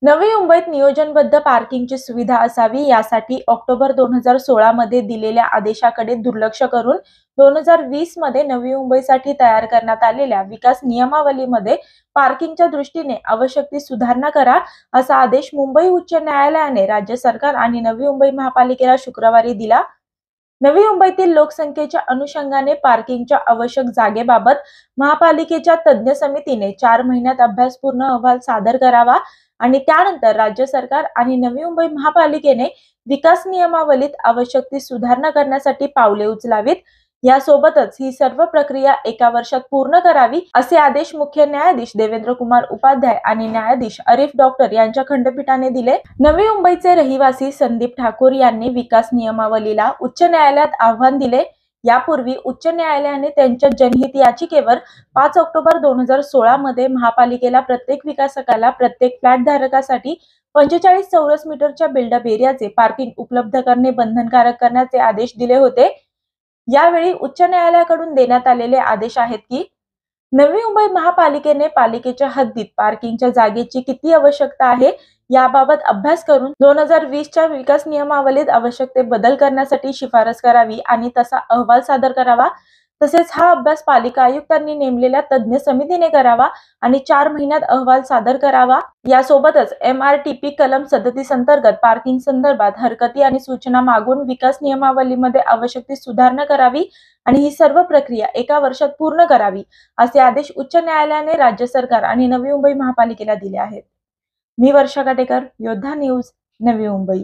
नवी मुंबईत नियोजनबद्ध पार्किंगची सुविधा असावी यासाठी ऑक्टोबर 2016 मध्ये दिलेल्या आदेशाकडे दुर्लक्ष करून 2020 मध्ये नवी मुंबईसाठी तयार करण्यात आलेल्या विकास नियमावलीमध्ये पार्किंगच्या दृष्टीने आवश्यक ती सुधारणा करा, असा आदेश मुंबई उच्च न्यायालयाने राज्य सरकार आणि नवी मुंबई महापालिकेला शुक्रवारी दिला। नवी मुंबईतील लोकसंख्येच्या अनुषंगाने पार्किंगच्या आवश्यक जागेबाबत महापालिकेच्या तज्ञ समितीने 4 महिन्यात अभ्यासपूर्ण अहवाल सादर करावा आणि त्यानंतर राज्य सरकार आणि नवी मुंबई महापालिकेने विकास नियमावलीत आवश्यक ती सुधारणा करण्यासाठी पावले उचलावीत। यासोबतच ही सर्व प्रक्रिया एका वर्षात पूर्ण करावी, असे आदेश मुख्य न्यायाधीश देवेंद्र कुमार उपाध्याय आणि न्यायाधीश आरिफ डॉक्टर यांच्या खंडपीठाने दिले। नवी मुंबईचे रहिवासी संदीप ठाकूर यांनी विकास नियमावलीला उच्च न्यायालयात आव्हान दिले। यापूर्वी उच्च न्यायालयाने त्यांच्या जनहित याचिकेवर 5 ऑक्टोबर 2016 मध्ये महापालिकेला प्रत्येक विकासकाला प्रत्येक फ्लॅट धारकासाठी 45 चौरस मीटरच्या बिल्डअप एरियाचे पार्किंग उपलब्ध करणे बंधनकारक करण्याचे आदेश दिले होते। यावेळी उच्च न्यायालयाकडून देण्यात आलेले आदेश आहेत की नवी मुंबई महापालिकेने पालिकेच्या हद्दीत पार्किंगच्या जागेची किती आवश्यकता आहे याबाबत अभ्यास करून 2020 च्या विकास नियमावलीत आवश्यक ते बदल करण्यासाठी शिफारस करावी आणि तसा अहवाल सादर करावा। तसेच हा अभ्यास पालिका आयुक्तांनी नेमलेल्या तज्ञ समितीने करावा आणि 4 महिन्यात अहवाल सादर करावा। यासोबतच MRTP कलम 37 अंतर्गत पार्किंग संदर्भात हरकती आणि सूचना मागून विकास नियमावलीमध्ये आवश्यक ती सुधारणा करावी आणि ही सर्व प्रक्रिया एका वर्षात पूर्ण करावी, असे आदेश उच्च न्यायालयाने राज्य सरकार आणि नवी मुंबई महापालिकेला दिले आहेत। मी वर्षा काटेकर, योद्धा न्यूज, नवी मुंबई।